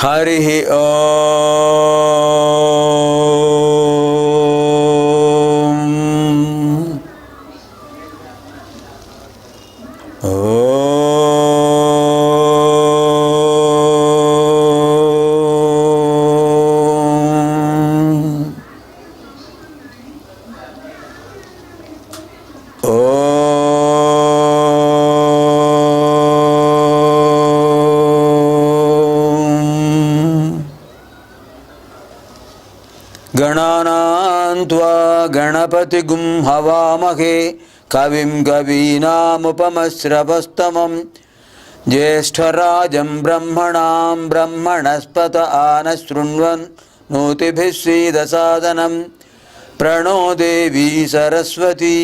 హరి ఓం. गणानां त्वा गणपतिगुं हवामहे कविं कवीनामुपमश्रवस्तमं ज्येष्ठराजं ब्रह्मणां ब्रह्मणस्पत आनशृण्वन् नोतिभिः सीदसादनं प्रणो देवी सरस्वती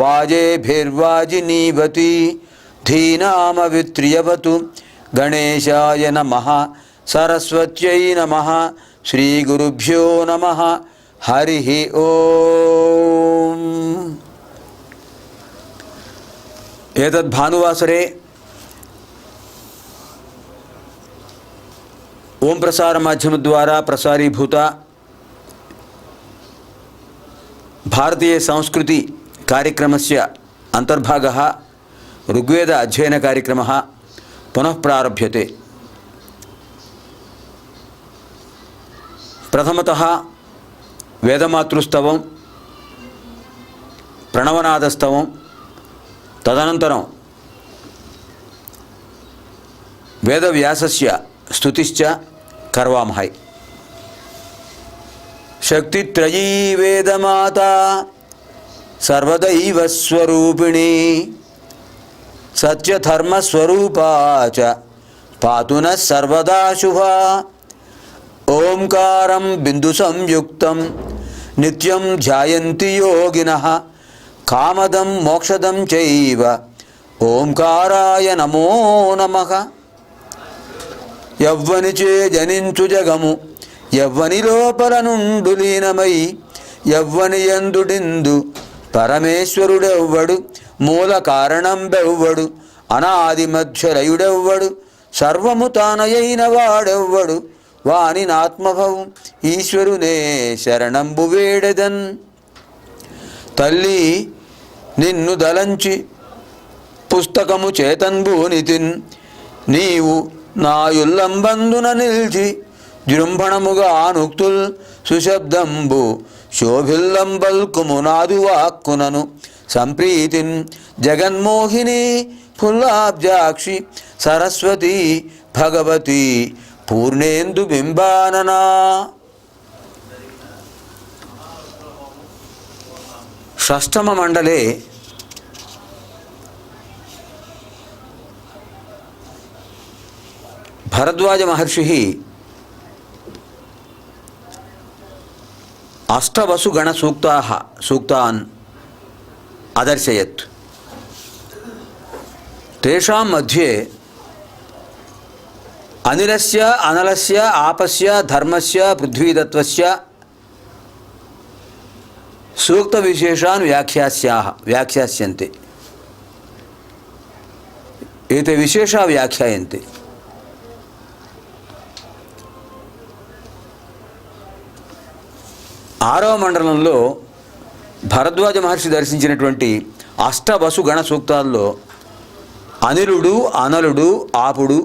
वाजेभिर्वाजिनीवती धीनामवित्र्यवतु गणेशाय नमः सरस्वत्यै नमः श्री गुरुभ्यो नमः हरि ओम. एतद् भानुवासरे ओम प्रसार माध्यम द्वारा प्रसारीभूत भारतीय संस्कृति कार्यक्रमस्य अंतर्भागः ऋग्वेद अध्ययन कार्यक्रमः पुनः प्रारभ्यते. प्रथमतः वेदमातृस्तवं प्रणवनादस्तवं तदनन्तरं वेदव्यासस्य स्तुतिश्च कर्वामहे. शक्तित्रयी वेदमाता सर्वदैवस्वरूपिणी सत्यधर्मस्वरूपा च पातु नः सर्वदा शुभा. ओंकारं बिंदु संयुक्तं नित्यं ध्यायन्ति योगिनः कामदं मोक्षदं चैव ओंकाराय नमो नमः. यव्वनिचे जनिंचु जगमु यव्वनि लोपల నుండు లీనమై యవ్వని యందుడిందు పరమేశ్వరుడెవ్వడు మూల కారణం బెవ్వడు అనాది మధ్యలయుడెవ్వడు సర్వము తానయైన వాడెవ్వడు వాని ఆత్మభవం ఈశ్వరునే శరణంబు వేడెదన్. తల్లి నిన్ను దలంచి పుస్తకము చేతన్బూనితిన్ నీవు నాయుల్లంబందున నిల్చి జృంభణముగా నుక్తుల్ సుశబ్దంబు శోభిల్లంబల్కుము నాదు వాక్కునను సంప్రీతిన్ జగన్మోహిని ఫుల్లాబ్జాక్షి సరస్వతి భగవతి పూర్ణేందు బింబాననా. షష్టమ మండలే భరద్వాజ మహర్షి అష్టవసుగణ సూక్తాన్ అదర్శయత్. తేషాం మధ్యే అనిలస్య అనలస్య ఆపస్య ధర్మస్య పృథ్వీతత్వస్య సూక్త విశేషాన్ వ్యాఖ్యాస్యంతే. ఏతే విశేషా వ్యాఖ్యాయంతే. ఆరవ మండలంలో భరద్వాజ మహర్షి దర్శించినటువంటి అష్టవసు గణ సూక్తాల్లో అనిలుడు అనలుడు ఆపుడు,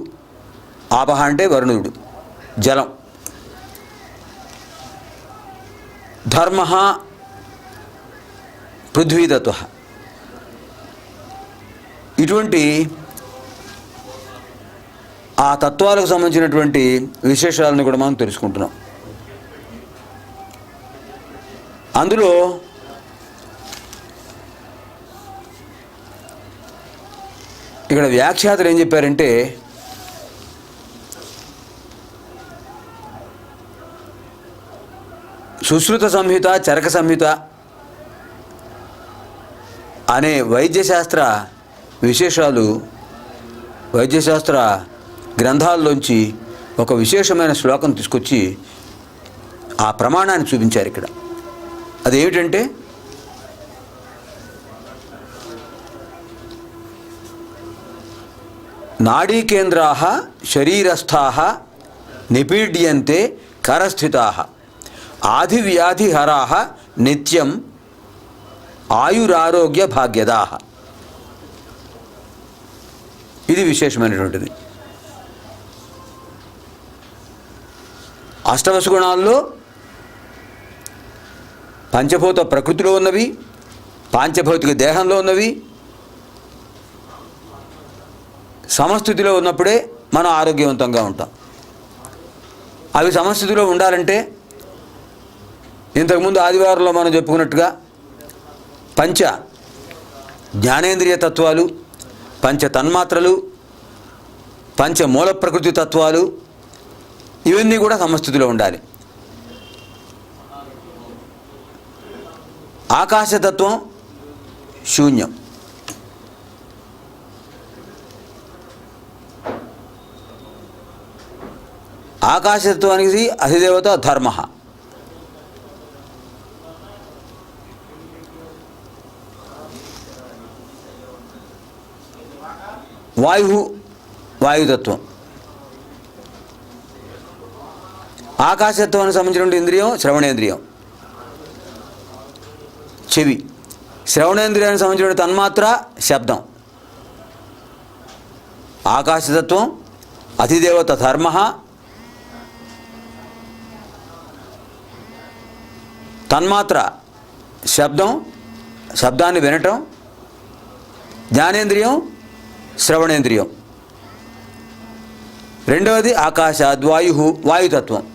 ఆపహ అంటే వరుణుడు జలం, ధర్మ పృథ్వీతత్వ, ఇటువంటి ఆ తత్వాలకు సంబంధించినటువంటి విశేషాలను కూడా మనం తెలుసుకుంటున్నాం. అందులో ఇక్కడ వ్యాఖ్యాతలు ఏం చెప్పారంటే, సుశ్రుత సంహిత చరక సంహిత అనే వైద్యశాస్త్ర విశేషాలు, వైద్యశాస్త్ర గ్రంథాల్లోంచి ఒక విశేషమైన శ్లోకం తీసుకొచ్చి ఆ ప్రమాణాన్ని చూపించారు ఇక్కడ. అదేమిటంటే, నాడీకేంద్రాః శరీరస్థాః నిపీడ్యంతే కరస్థితాః ఆదివ్యాధిహరాః నిత్యం ఆయురారోగ్య భాగ్యదాః. ఇది విశేషమైనటువంటిది. అష్టదశ గుణాల్లో పంచభూత ప్రకృతిలో ఉన్నవి, పాంచభౌతిక దేహంలో ఉన్నవి సమస్థితిలో ఉన్నప్పుడే మనం ఆరోగ్యవంతంగా ఉంటాం. అవి సమస్థితిలో ఉండాలంటే ఇంతకుముందు ఆదివారంలో మనం చెప్పుకున్నట్టుగా పంచ జ్ఞానేంద్రియ తత్వాలు, పంచ తన్మాత్రలు, పంచ మూల ప్రకృతి తత్వాలు ఇవన్నీ కూడా సమస్థితిలో ఉండాలి. ఆకాశతత్వం శూన్యం. ఆకాశతత్వానికి అధిదేవత ధర్మ. వాయుతత్వం. ఆకాశతత్వానికి సంబంధించిన ఇంద్రియం శ్రవణేంద్రియం, చెవి. శ్రవణేంద్రియానికి సంబంధించిన తన్మాత్ర శబ్దం. ఆకాశతత్వం, అధిదేవత ధర్మ, తన్మాత్ర శబ్దం, శబ్దాన్ని వినటం, జ్ఞానేంద్రియం శ్రవణేంద్రియం. రెండవది ఆకాశాద్వాయు వాయుతత్వం.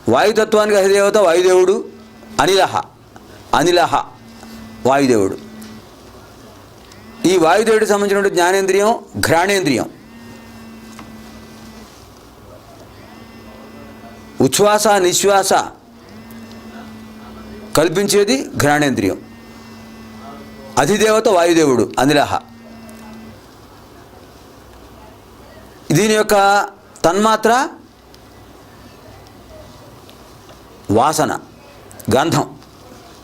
వాయుతత్వానికి అధిదేవత వాయుదేవుడు, అనిలహ వాయుదేవుడు. ఈ వాయుదేవుడికి సంబంధించిన జ్ఞానేంద్రియం ఘ్రాణేంద్రియం. ఉచ్ఛ్వాస నిశ్వాస కల్పించేది ఘ్రాణేంద్రియం. అధిదేవత వాయుదేవుడు అనిలహ. దీని యొక్క తన్మాత్ర వాసన, గంధం.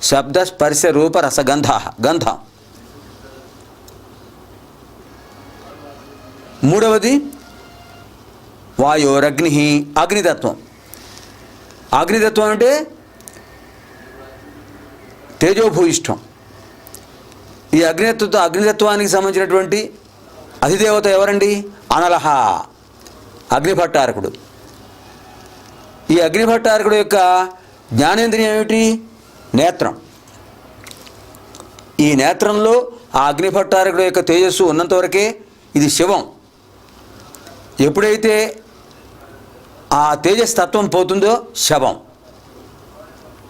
శబ్ద స్పర్శ రూప రసగంధ, గంధం. మూడవది వాయోరగ్ని, అగ్నితత్వం. అగ్నితత్వం అంటే తేజోభూయిష్టం. ఈ అగ్నితత్వానికి సంబంధించినటువంటి అధిదేవత ఎవరండి? అనలహ, అగ్నిభట్టారకుడు. ఈ అగ్నిభట్టారకుడు యొక్క జ్ఞానేంద్రియం ఏమిటి? నేత్రం. ఈ నేత్రంలో ఆ అగ్నిభట్టారకుడు యొక్క తేజస్సు ఉన్నంతవరకే ఇది శివం. ఎప్పుడైతే ఆ తేజస్తత్వం పోతుందో శవం,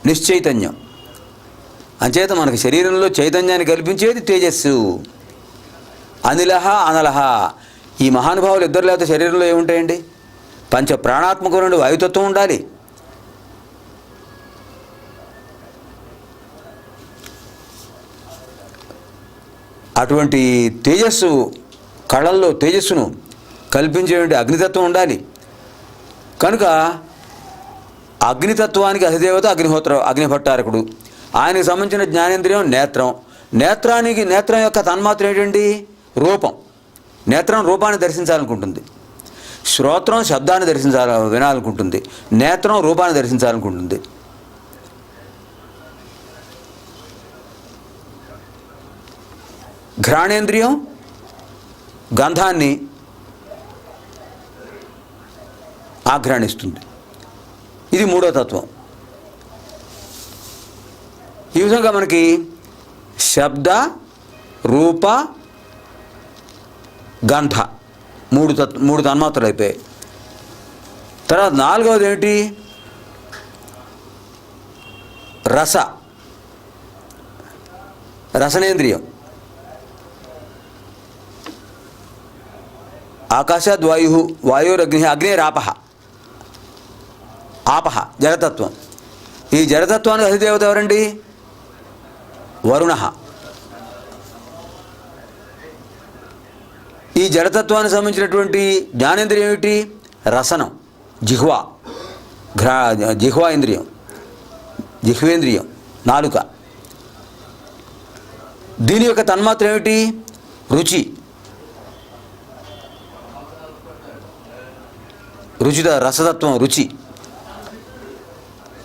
నిశ్చైతన్యం. అంచేత మనకు శరీరంలో చైతన్యాన్ని కల్పించేది తేజస్సు. అనిలహ అనలహ. ఈ మహానుభావులు ఇద్దరు లేకపోతే శరీరంలో ఏముంటాయండి? పంచ ప్రాణాత్మక నుండి వాయుతత్వం ఉండాలి. అటువంటి తేజస్సు, కళల్లో తేజస్సును కల్పించేటువంటి అగ్నితత్వం ఉండాలి. కనుక అగ్నితత్వానికి అధిదేవత అగ్నిభట్టారకుడు. ఆయనకు సంబంధించిన జ్ఞానేంద్రియం నేత్రం. నేత్రం యొక్క తన్మాత్ర ఏంటండి? రూపం. నేత్రం రూపాన్ని దర్శించాలనుకుంటుంది. శ్రోత్రం శబ్దాన్ని వినాలనుకుంటుంది. నేత్రం రూపాన్ని దర్శించాలనుకుంటుంది. ఘ్రాణేంద్రియం గంధాన్ని ఆఘ్రాణిస్తుంది. ఇది మూడో తత్వం. ఈ విధంగా మనకి శబ్ద రూప గంధ మూడు తన్మాత్రలు అయిపోయాయి. తర్వాత నాలుగవది ఏమిటి? రసనేంద్రియం. ఆకాశాద్ వాయురగ్ని అగ్నేరాపహ. ఆపహ జలతత్వం. ఈ జలతత్వానికి అధిదేవత ఎవరండి? వరుణ. ఈ జడతత్వానికి సంబంధించినటువంటి జ్ఞానేంద్రియం ఏమిటి? రసనం. జిహ్వా ఇంద్రియం, జిహ్వేంద్రియం, నాలుక. దీని యొక్క తన్మాత్ర ఏమిటి? రుచి. రసతత్వం, రుచి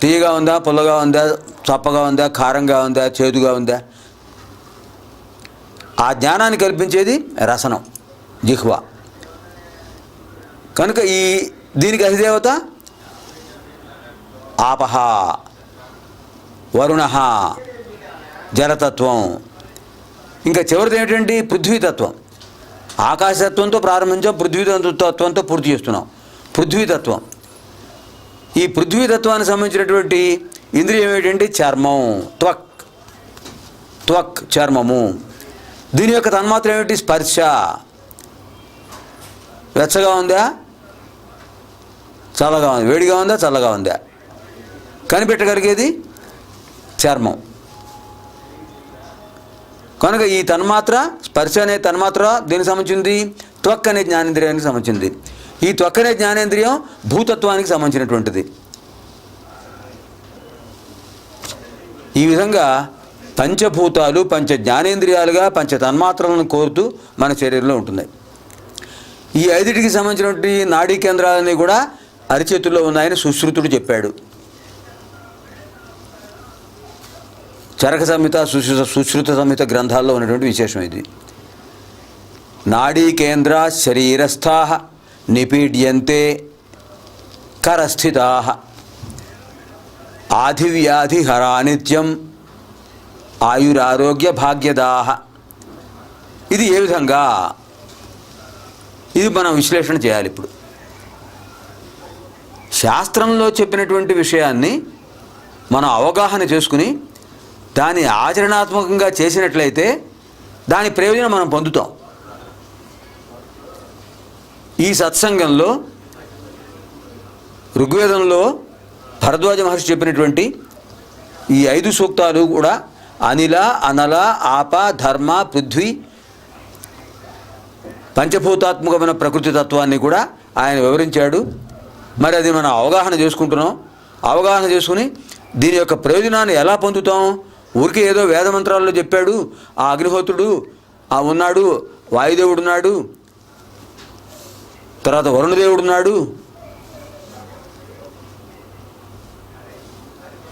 తీయగా ఉందా, పుల్లగా ఉందా, చప్పగా ఉందా, కారంగా ఉందా, చేదుగా ఉందా, ఆ జ్ఞానాన్ని కల్పించేది రసనం, జిహ్వ. కనుక దీనికి అధిదేవత ఆపహ, వరుణ, జలతత్వం. ఇంకా చివరిది ఏంటంటే పృథ్వీతత్వం. ఆకాశతత్వంతో ప్రారంభించాం, పృథ్వీతత్వంతో పూర్తి చేస్తున్నాం. పృథ్వీతత్వం. ఈ పృథ్వీతత్వానికి సంబంధించినటువంటి ఇంద్రియం ఏంటంటే చర్మం, త్వక్ చర్మము. దీని యొక్క తన్మాత్ర ఏమిటి? స్పర్శ. వెచ్చగా ఉందా, చల్లగా ఉంది, వేడిగా ఉందా, చల్లగా ఉందా, కనిపెట్టగలిగేది చర్మం. కనుక ఈ తన్మాత్ర, స్పర్శ అనే తన్మాత్ర దేనికి సంబంధించింది? త్వక్ అనే జ్ఞానేంద్రియానికి సంబంధించింది. ఈ త్వక్ అనే జ్ఞానేంద్రియం భూతత్వానికి సంబంధించినటువంటిది. ఈ విధంగా పంచభూతాలు పంచ జ్ఞానేంద్రియాలుగా పంచ తన్మాత్రలను కోరుతూ మన శరీరంలో ఉంటున్నాయి. ఈ ఐదిటికి సంబంధించినటువంటి నాడీ కేంద్రాలన్నీ కూడా అరిచేతుల్లో ఉన్నాయని సుశ్రుతుడు చెప్పాడు. చరక సంహిత, సుశ్రుత సంహిత గ్రంథాల్లో ఉన్నటువంటి విశేషం ఇది. నాడీ కేంద్ర శరీరస్థా నిపీడ్యంతే కరస్థితా ఆధివ్యాధిహరా నిత్యం ఆయురారోగ్య భాగ్యదా. ఇది ఏ విధంగా? ఇది మనం విశ్లేషణ చేయాలి. ఇప్పుడు శాస్త్రంలో చెప్పినటువంటి విషయాన్ని మనం అవగాహన చేసుకుని దాన్ని ఆచరణాత్మకంగా చేసినట్లయితే దాని ప్రయోజనం మనం పొందుతాం. ఈ సత్సంగంలో ఋగ్వేదంలో భరద్వాజ మహర్షి చెప్పినటువంటి ఈ 5 సూక్తాలు కూడా అనిల, అనల, ఆప, ధర్మ, పృథ్వీ పంచభూతాత్మకమైన ప్రకృతి తత్వాన్ని కూడా ఆయన వివరించాడు. మరి అది మనం అవగాహన చేసుకుంటున్నాం. అవగాహన చేసుకుని దీని యొక్క ప్రయోజనాన్ని ఎలా పొందుతాం? ఊరికే ఏదో వేదమంత్రాల్లో చెప్పాడు, ఆ అగ్నిహోత్రుడు ఉన్నాడు, వాయుదేవుడు ఉన్నాడు, తర్వాత వరుణదేవుడు ఉన్నాడు,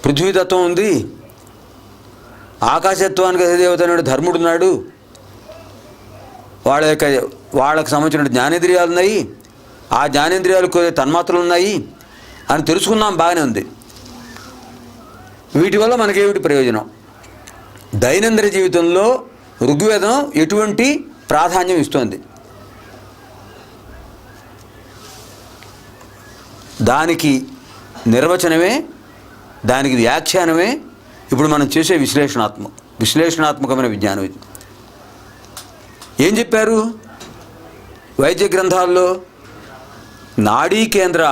పృథ్వీతత్వం ఉంది, ఆకాశత్వానికి అధిదేవత అయిన ధర్ముడు ఉన్నాడు, వాళ్ళకు సంబంధించిన జ్ఞానేంద్రియాలు ఉన్నాయి, ఆ జ్ఞానేంద్రియాలకు తన్మాత్రలు ఉన్నాయి అని తెలుసుకున్నాం. బాగానే ఉంది. వీటి వల్ల మనకేమిటి ప్రయోజనం? దైనందిన జీవితంలో ఋగ్వేదం ఎటువంటి ప్రాధాన్యం ఇస్తోంది? దానికి నిర్వచనమే, దానికి వ్యాఖ్యానమే ఇప్పుడు మనం చేసే విశ్లేషణాత్మకమైన విజ్ఞానం ఇది. ఏం చెప్పారు వైద్య గ్రంథాల్లో? నాడీ కేంద్రా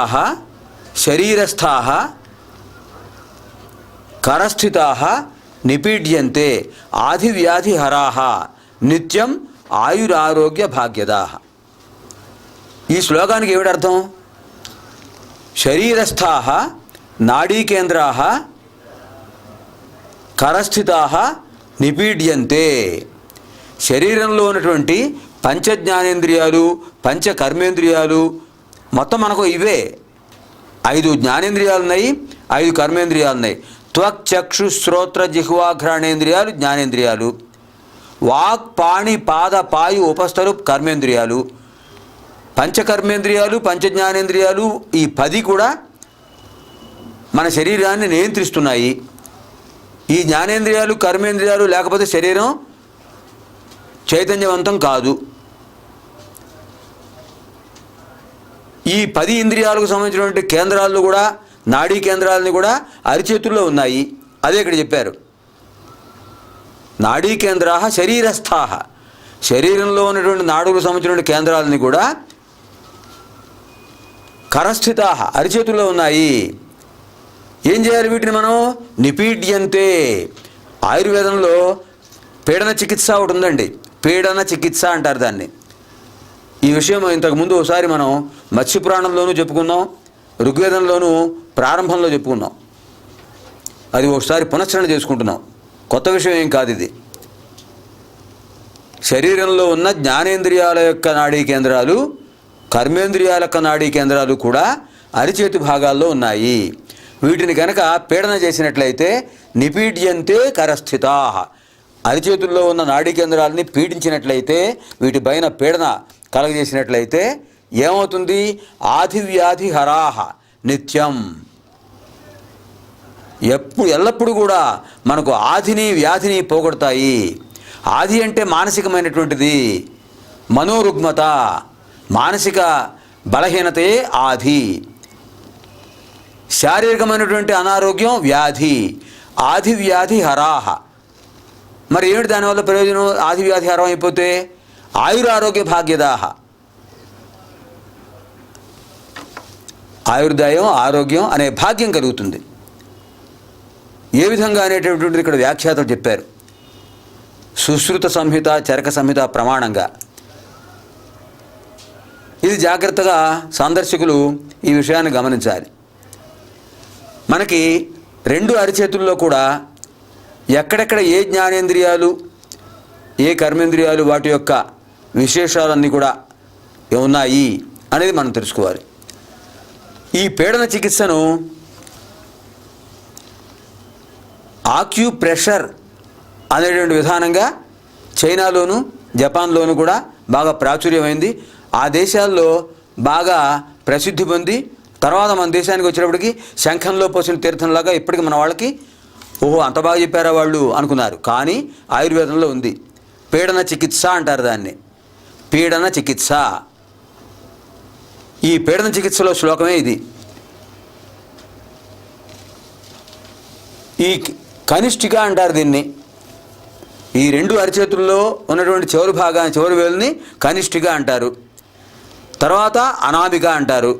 శరీరస్థా కరస్థితా నిపీడ్యంతే ఆధివ్యాధిహరా నిత్యం ఆయురారోగ్య భాగ్యదా. ఈ శ్లోకానికి ఏమిటర్థం? శరీరస్థా నాడీ కేంద్రా కరస్థితా నిపీడ్యంతే. శరీరంలో ఉన్నటువంటి పంచజ్ఞానేంద్రియాలు, పంచ కర్మేంద్రియాలు, మొత్తం మనకు ఇవే 5 జ్ఞానేంద్రియాలు ఉన్నాయి, 5 కర్మేంద్రియాలు ఉన్నాయి. త్వక్, చక్షు, శ్రోత్ర, జిహ్వా, ఘ్రాణేంద్రియాలు జ్ఞానేంద్రియాలు. వాక్, పాణి, పాద, పాయు, ఉపస్థలు కర్మేంద్రియాలు. పంచకర్మేంద్రియాలు, పంచజ్ఞానేంద్రియాలు, ఈ 10 కూడా మన శరీరాన్ని నియంత్రిస్తున్నాయి. ఈ జ్ఞానేంద్రియాలు, కర్మేంద్రియాలు లేకపోతే శరీరం చైతన్యవంతం కాదు. ఈ 10 ఇంద్రియాలకు సంబంధించినటువంటి కేంద్రాలు కూడా, నాడీ కేంద్రాలని కూడా అరిచేతుల్లో ఉన్నాయి. అదే ఇక్కడ చెప్పారు. నాడీ కేంద్రా శరీరస్థా, శరీరంలో ఉన్నటువంటి నాడులకు సంబంధించినటువంటి కేంద్రాలని కూడా కరస్థితా అరిచేతుల్లో ఉన్నాయి. ఏం చేయాలి వీటిని మనం? నిపీడ్యంతే. ఆయుర్వేదంలో పీడన చికిత్స ఒకటి ఉందండి. పీడన చికిత్స అంటారు దాన్ని. ఈ విషయం ఇంతకుముందు ఒకసారి మనం మత్స్యపురాణంలోనూ చెప్పుకున్నాం, ఋగ్వేదంలోనూ ప్రారంభంలో చెప్పుకున్నాం. అది ఒకసారి పునశ్చరణ చేసుకుంటున్నాం. కొత్త విషయం ఏం కాదు ఇది. శరీరంలో ఉన్న జ్ఞానేంద్రియాల యొక్క నాడీ కేంద్రాలు కర్మేంద్రియాల యొక్క నాడీ కేంద్రాలు కూడా అరిచేతి భాగాల్లో ఉన్నాయి. వీటిని కనుక పీడన చేసినట్లయితే నిపీడ్యంతే కరస్థితా, అరిచేతుల్లో ఉన్న నాడీ కేంద్రాలని పీడించినట్లయితే, వీటిపైన పీడన కలగజేసినట్లయితే ఏమవుతుంది? ఆధివ్యాధి హరాహ నిత్యం, ఎల్లప్పుడూ కూడా మనకు ఆధిని వ్యాధిని పోగొడతాయి. ఆది అంటే మానసికమైనటువంటిది, మనోరుగ్మత, మానసిక బలహీనతే ఆది. శారీరకమైనటువంటి అనారోగ్యం వ్యాధి, ఆది వ్యాధి హరాహ. మరి ఏమిటి దానివల్ల ప్రయోజనం? ఆది వ్యాధి హరం అయిపోతే ఆయురారోగ్య భాగ్యదాహ, ఆయుర్దాయం ఆరోగ్యం అనే భాగ్యం కలుగుతుంది. ఏ విధంగా అనేటటువంటిది ఇక్కడ వ్యాఖ్యాతలు చెప్పారు. సుశ్రుత సంహిత చరక సంహిత ప్రమాణంగా. ఇది జాగ్రత్తగా సందర్శకులు ఈ విషయాన్ని గమనించాలి. మనకి రెండు అరిచేతుల్లో కూడా ఎక్కడెక్కడ ఏ జ్ఞానేంద్రియాలు ఏ కర్మేంద్రియాలు వాటి యొక్క విశేషాలన్నీ కూడా ఉన్నాయి అనేది మనం తెలుసుకోవాలి. ఈ పీడన చికిత్సను ఆక్యుప్రెషర్ అనేటువంటి విధానంగా చైనాలోను జపాన్లోను కూడా బాగా ప్రాచుర్యమైంది. ఆ దేశాల్లో బాగా ప్రసిద్ధి పొంది తర్వాత మన దేశానికి వచ్చేటప్పటికి శంఖంలో పోసిన తీర్థంలాగా ఇప్పటికి మన వాళ్ళకి ఓహో అంత బాగా చెప్పారా వాళ్ళు అనుకున్నారు. కానీ ఆయుర్వేదంలో ఉంది. పీడన చికిత్స అంటారు దాన్ని, పీడన చికిత్స. ఈ పీడన చికిత్సలో శ్లోకమే ఇది. ఈ కనిష్ఠిక అంటారు దీన్ని. ఈ రెండు అరిచేతుల్లో ఉన్నటువంటి చివరి వేలుని కనిష్ఠిక అంటారు. తర్వాత అనామిక అంటారు.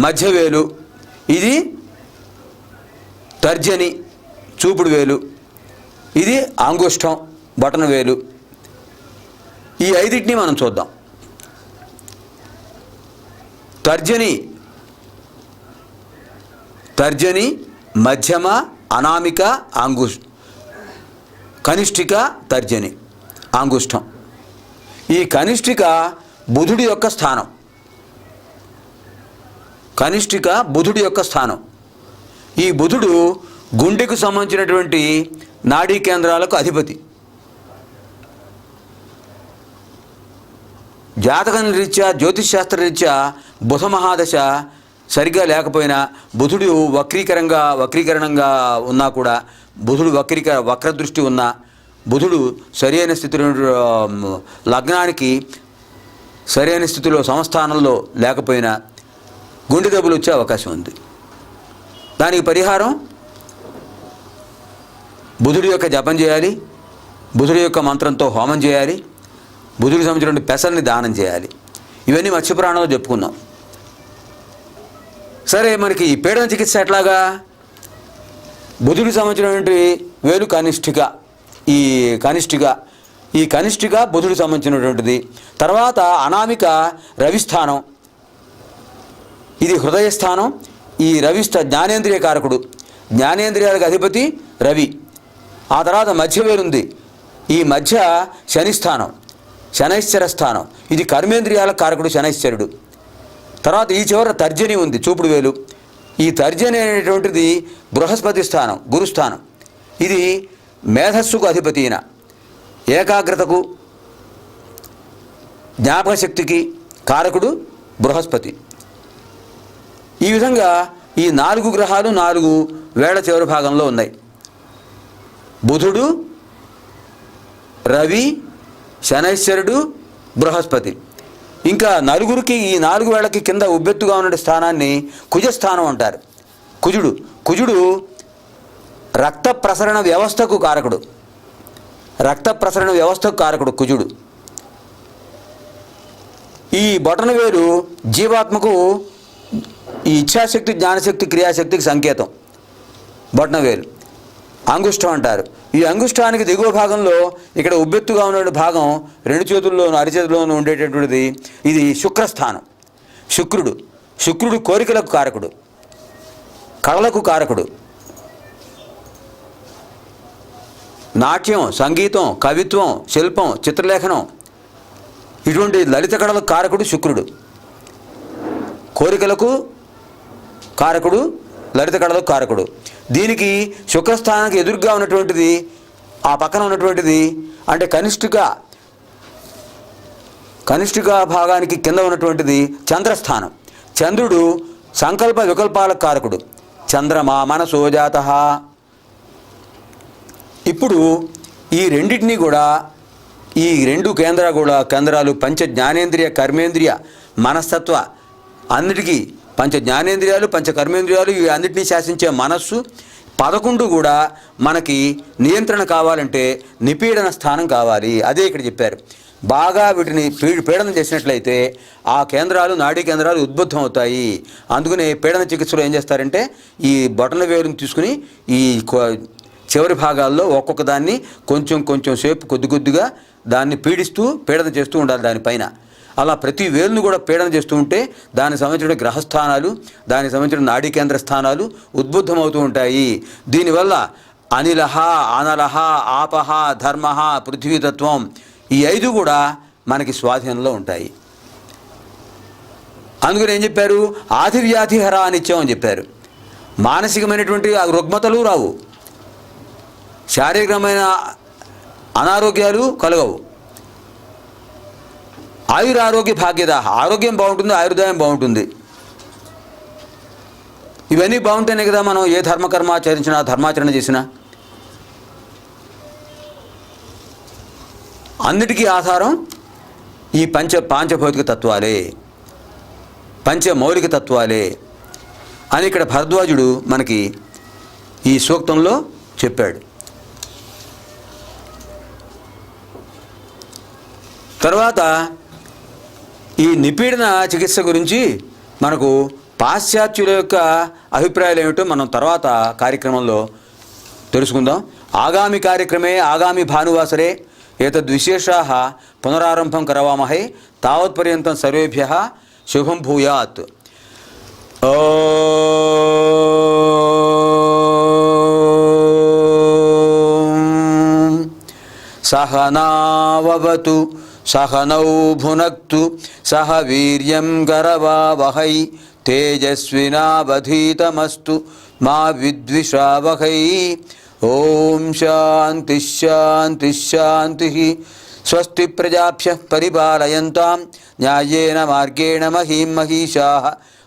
మధ్యవేలు ఇది తర్జని చూపుడు వేలు, ఇది అంగుష్టం బొటన వేలు. ఈ ఐదింటిని మనం చూద్దాం. తర్జని మధ్యమ అనామిక కనిష్ఠిక తర్జని అంగుష్టం. ఈ కనిష్ఠిక బుధుడి యొక్క స్థానం. కనిష్ఠిక బుధుడి యొక్క స్థానం. ఈ బుధుడు గుండెకు సంబంధించినటువంటి నాడీ కేంద్రాలకు అధిపతి. జాతకం రీత్యా జ్యోతిషశాస్త్ర రీత్యా బుధ మహాదశ సరిగ్గా లేకపోయినా, బుధుడు వక్రీకరణంగా ఉన్నా కూడా, బుధుడు వక్రదృష్టి ఉన్నా, బుధుడు సరైన స్థితిలో లగ్నానికి సరైన స్థితిలో సంస్థానంలో లేకపోయినా గుండె జబ్బులు వచ్చే అవకాశం ఉంది. దానికి పరిహారం బుధుడి యొక్క జపం చేయాలి, బుధుడి యొక్క మంత్రంతో హోమం చేయాలి, బుధుడికి సంబంధించినటువంటి పెసల్ని దానం చేయాలి. ఇవన్నీ మత్స్యపురాణంలో చెప్పుకున్నాం. సరే, మనకి ఈ పీడన చికిత్స ఎట్లాగా? బుధుడికి సంబంధించినటువంటి వేలు కనిష్ఠిక. ఈ కనిష్ఠిక బుధుడికి సంబంధించినటువంటిది. తర్వాత అనామిక రవిస్థానం, ఇది హృదయస్థానం. ఈ జ్ఞానేంద్రియ కారకుడు, జ్ఞానేంద్రియాలకు అధిపతి రవి. ఆ తర్వాత మధ్యవేలుంది, ఈ మధ్య శనిస్థానం, శనైశ్చర స్థానం. ఇది కర్మేంద్రియాల కారకుడు శనైశ్చరుడు. తర్వాత ఈ చివర తర్జని ఉంది, చూపుడు వేలు. ఈ తర్జని అనేటువంటిది బృహస్పతి స్థానం, గురుస్థానం. ఇది మేధస్సుకు అధిపతి. అయిన ఏకాగ్రతకు జ్ఞాపకశక్తికి కారకుడు బృహస్పతి. ఈ విధంగా ఈ 4 గ్రహాలు 4 వేళ చివరి భాగంలో ఉన్నాయి. బుధుడు, రవి, శనైశ్వరుడు, బృహస్పతి. ఇంకా నలుగురికి ఈ 4 వేళకి కింద ఉబ్బెత్తుగా ఉన్న స్థానాన్ని కుజస్థానం అంటారు. కుజుడు రక్త ప్రసరణ వ్యవస్థకు కారకుడు. కుజుడు. ఈ బొటనవేలు జీవాత్మకు ఈ ఇచ్ఛాశక్తి, జ్ఞానశక్తి, క్రియాశక్తికి సంకేతం. బొటనవేలు అంగుష్టం అంటారు. ఈ అంగుష్టానికి దిగువ భాగంలో ఇక్కడ ఉబ్బెత్తుగా ఉన్న భాగం 2 చేతుల్లోనూ అరిచేతుల్లోనూ ఉండేటటువంటిది ఇది శుక్రస్థానం. శుక్రుడు కోరికలకు కారకుడు, కళలకు కారకుడు. నాట్యం, సంగీతం, కవిత్వం, శిల్పం, చిత్రలేఖనం ఇటువంటి లలిత కళలకు కారకుడు శుక్రుడు, కోరికలకు కారకుడు, లలిత కళలకు కారకుడు. దీనికి శుక్రస్థానానికి ఎదురుగా ఉన్నటువంటిది, ఆ పక్కన ఉన్నటువంటిది అంటే కనిష్ఠిక భాగానికి కింద ఉన్నటువంటిది చంద్రస్థానం. చంద్రుడు సంకల్ప వికల్పాలకు కారకుడు. చంద్రమా మనసోజాత. ఇప్పుడు ఈ రెండింటినీ కూడా, ఈ రెండు కేంద్రాలు పంచ జ్ఞానేంద్రియ కర్మేంద్రియ మనస్తత్వ అన్నిటికీ, పంచ జ్ఞానేంద్రియాలు పంచ కర్మేంద్రియాలు ఈ అన్నిటినీ శాసించే మనస్సు 11 కూడా మనకి నియంత్రణ కావాలంటే నిపీడన స్థానం కావాలి. అదే ఇక్కడ చెప్పారు. బాగా వీటిని పీడన చేసినట్లయితే ఆ కేంద్రాలు, నాడీ కేంద్రాలు ఉద్బుద్ధం అవుతాయి. అందుకనే పీడన చికిత్సలో ఏం చేస్తారంటే ఈ బొటన వేలుని తీసుకుని ఈ చివరి భాగాల్లో ఒక్కొక్క దాన్ని కొంచెం సేపు కొద్దిగా దాన్ని పీడన చేస్తూ ఉండాలి దానిపైన. అలా ప్రతి వేలును కూడా పీడన చేస్తూ ఉంటే దానికి సంబంధించిన గ్రహస్థానాలు, దానికి సంబంధించిన నాడీ కేంద్ర స్థానాలు ఉద్బుద్ధమవుతూ ఉంటాయి. దీనివల్ల అనిలహ, అనలహ, ఆపహ, ధర్మ, పృథ్వీతత్వం ఈ 5 కూడా మనకి స్వాధీనంలో ఉంటాయి. అందుకని ఏం చెప్పారు? ఆదివ్యాధిహర అనిత్యం అని చెప్పారు. మానసికమైనటువంటి రుగ్మతలు రావు, శారీరకమైన అనారోగ్యాలు కలగవు. ఆయురారోగ్య భాగ్యద, ఆరోగ్యం బాగుంటుంది, ఆయుర్దాయం బాగుంటుంది. ఇవన్నీ బాగుంటేనే కదా మనం ఏ ధర్మకర్మ ఆచరించినా, ధర్మాచరణ చేసినా. అన్నిటికీ ఆధారం ఈ పాంచభౌతిక తత్వాలే, పంచమౌలిక తత్వాలే అని ఇక్కడ భరద్వాజుడు మనకి ఈ సూక్తంలో చెప్పాడు. తర్వాత ఈ నిపీడన చికిత్స గురించి మనకు పాశ్చాత్యుల యొక్క అభిప్రాయాలు ఏమిటో మనం తర్వాత కార్యక్రమంలో తెలుసుకుందాం. ఆగామి కార్యక్రమే ఆగామి భానువాసరే ఏతద్విశేషాః పునరారంభం కరవామహే. తావత్పర్యంతం సర్వేభ్యః శుభం భూయాత్. ఓం సహనావవతు సహనౌ భునక్తు సహ వీర్యం కరవావహై తేజస్వినావధీతమస్తు మా విద్విషావహై. ఓం శాంతి శాంతి శాంతి. స్వస్తి ప్రజాభ్యః పరిపాలయంతాం న్యాయేన మార్గేణ మహీం మహీషాః.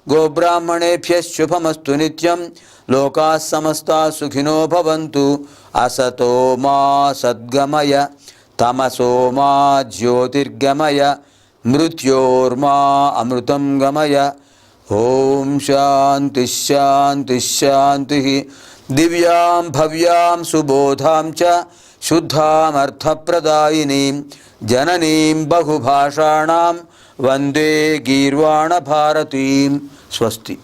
గోబ్రాహ్మణేభ్యః శుభమస్తు నిత్యం. లోకాః సమస్తాః సుఖినో భవంతు. అసతో మా సద్గమయ తమసో మా జ్యోతిర్గమయ మృత్యోర్మా అమృతం గమయ. ఓం శాంతి శాంతి శాంతి. దివ్యాం భవ్యాం సుబోధాం చ శుద్ధామర్థప్రదాయినీం జననీం బహుభాషాణాం వందే గీర్వాణ భారతీం. స్వస్తి.